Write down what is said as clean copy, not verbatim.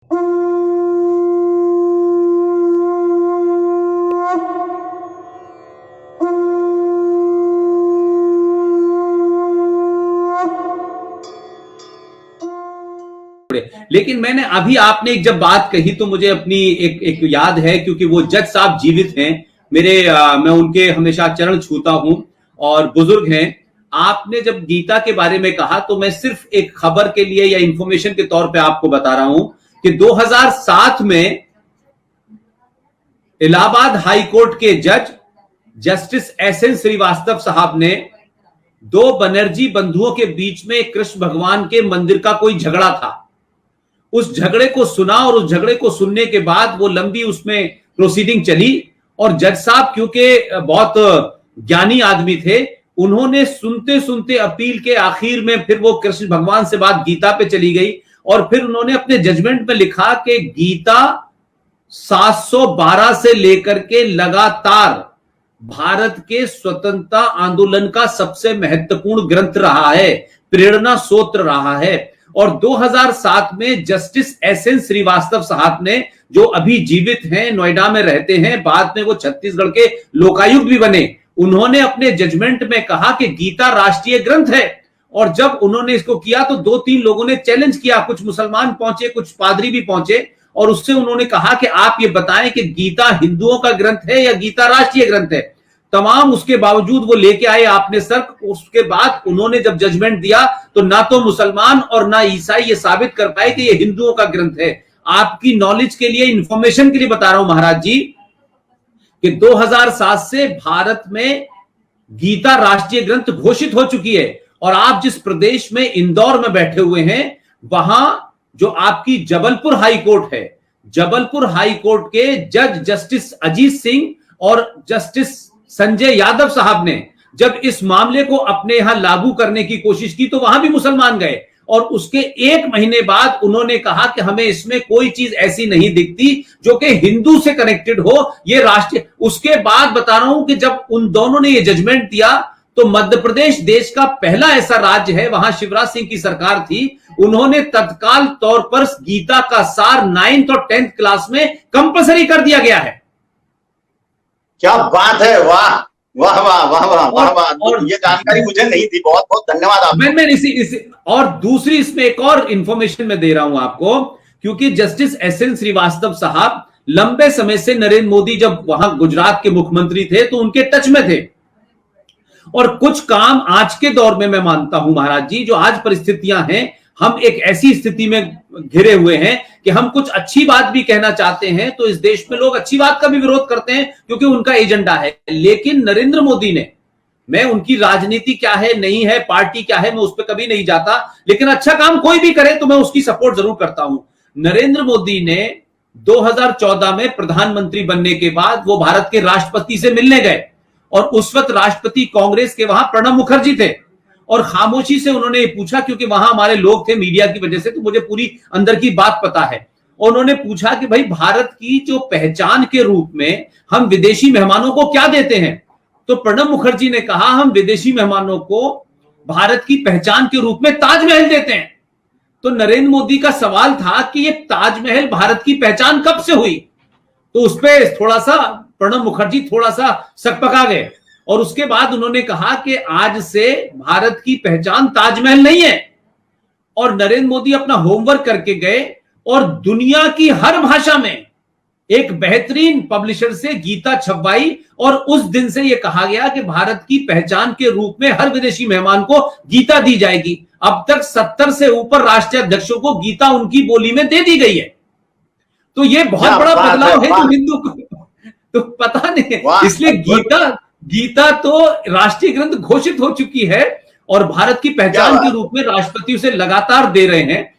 लेकिन मैंने अभी आपने जब बात कही तो मुझे अपनी एक याद है, क्योंकि वो जज साहब जीवित हैं मेरे, मैं उनके हमेशा चरण छूता हूं और बुजुर्ग हैं। आपने जब गीता के बारे में कहा तो मैं सिर्फ एक खबर के लिए या इंफॉर्मेशन के तौर पे आपको बता रहा हूं कि 2007 में इलाहाबाद हाई कोर्ट के जज जस्टिस एसएन श्रीवास्तव साहब ने दो बनर्जी बंधुओं के बीच में कृष्ण भगवान के मंदिर का कोई झगड़ा था, उस झगड़े को सुना और उस झगड़े को सुनने के बाद वो लंबी उसमें प्रोसीडिंग चली और जज साहब क्योंकि बहुत ज्ञानी आदमी थे, उन्होंने सुनते सुनते अपील के आखिर में फिर वो कृष्ण भगवान से बात गीता पे चली गई और फिर उन्होंने अपने जजमेंट में लिखा कि गीता 712 से लेकर के लगातार भारत के स्वतंत्रता आंदोलन का सबसे महत्वपूर्ण ग्रंथ रहा है, प्रेरणा सूत्र रहा है। और 2007 में जस्टिस एसएन श्रीवास्तव साहब ने, जो अभी जीवित हैं, नोएडा में रहते हैं, बाद में वो छत्तीसगढ़ के लोकायुक्त भी बने, उन्होंने अपने जजमेंट में कहा कि गीता राष्ट्रीय ग्रंथ है। और जब उन्होंने इसको किया तो 2-3 लोगों ने चैलेंज किया, कुछ मुसलमान पहुंचे, कुछ पादरी भी पहुंचे, और उससे उन्होंने कहा कि आप ये बताएं कि गीता हिंदुओं का ग्रंथ है या गीता राष्ट्रीय ग्रंथ है। तमाम उसके बावजूद वो लेके आए आपने सर। उसके बाद उन्होंने जब जजमेंट दिया तो ना तो मुसलमान और ना ईसाई ये साबित कर पाए कि ये हिंदुओं का ग्रंथ है। आपकी नॉलेज के लिए, इंफॉर्मेशन के लिए बता रहा हूं महाराज जी कि 2007 से भारत में गीता राष्ट्रीय ग्रंथ घोषित हो चुकी है। और आप जिस प्रदेश में इंदौर में बैठे हुए हैं, वहां जो आपकी जबलपुर हाई कोर्ट है, जबलपुर हाई कोर्ट के जज जस्टिस अजीत सिंह और जस्टिस संजय यादव साहब ने जब इस मामले को अपने यहां लागू करने की कोशिश की तो वहां भी मुसलमान गए, और उसके 1 महीने बाद उन्होंने कहा कि हमें इसमें कोई चीज ऐसी नहीं दिखती जो कि हिंदू से कनेक्टेड हो, ये राष्ट्रीय। उसके बाद बता रहा हूं कि जब उन दोनों ने ये जजमेंट दिया तो मध्य प्रदेश देश का पहला ऐसा राज्य है, वहां शिवराज सिंह की सरकार थी, उन्होंने तत्काल तौर पर गीता का सार 9th और 10th क्लास में कंपलसरी कर दिया गया है। क्या बात है, वाह वाह वाह वाह वाह वाह वाह। और ये जानकारी मुझे नहीं थी, बहुत बहुत धन्यवाद आपका। मैं इसी और दूसरी इसमें एक और इंफॉर्मेशन मैं दे रहा हूं आपको, क्योंकि जस्टिस एसएन श्रीवास्तव साहब लंबे समय से नरेंद्र मोदी जब वहां गुजरात के मुख्यमंत्री थे तो उनके टच में थे, और कुछ काम आज के दौर में मैं मानता हूं महाराज जी, जो आज परिस्थितियां हैं, हम एक ऐसी स्थिति में घिरे हुए हैं कि हम कुछ अच्छी बात भी कहना चाहते हैं तो इस देश में लोग अच्छी बात का भी विरोध करते हैं क्योंकि उनका एजेंडा है। लेकिन नरेंद्र मोदी ने, मैं उनकी राजनीति क्या है नहीं है, पार्टी क्या है, मैं उस पर कभी नहीं जाता, लेकिन अच्छा काम कोई भी करे तो मैं उसकी सपोर्ट जरूर करता हूं। नरेंद्र मोदी ने 2014 में प्रधानमंत्री बनने के बाद वो भारत के राष्ट्रपति से मिलने गए, और उस वक्त राष्ट्रपति कांग्रेस के वहां प्रणब मुखर्जी थे, और खामोशी से उन्होंने पूछा, क्योंकि वहां हमारे लोग थे मीडिया की वजह से, तो मुझे पूरी अंदर की बात पता है। उन्होंने पूछा कि भाई भारत की जो पहचान के रूप में हम विदेशी मेहमानों को क्या देते हैं, तो प्रणब मुखर्जी ने कहा हम विदेशी मेहमानों को भारत की पहचान के रूप में ताजमहल देते हैं। तो नरेंद्र मोदी का सवाल था कि ये ताजमहल भारत की पहचान कब से हुई, तो उस पर थोड़ा सा प्रणब मुखर्जी थोड़ा सा सकपका गए, और उसके बाद उन्होंने कहा कि आज से भारत की पहचान ताजमहल नहीं है। और नरेंद्र मोदी अपना होमवर्क करके गए और दुनिया की हर भाषा में एक बेहतरीन पब्लिशर से गीता छपवाई, और उस दिन से यह कहा गया कि भारत की पहचान के रूप में हर विदेशी मेहमान को गीता दी जाएगी। अब तक 70 से ऊपर राष्ट्रीय अध्यक्षों को गीता उनकी बोली में दे दी गई है। तो यह बहुत बड़ा बदलाव है जो हिंदू को तो पता नहीं, इसलिए गीता तो राष्ट्रीय ग्रंथ घोषित हो चुकी है और भारत की पहचान के रूप में राष्ट्रपति उसे लगातार दे रहे हैं।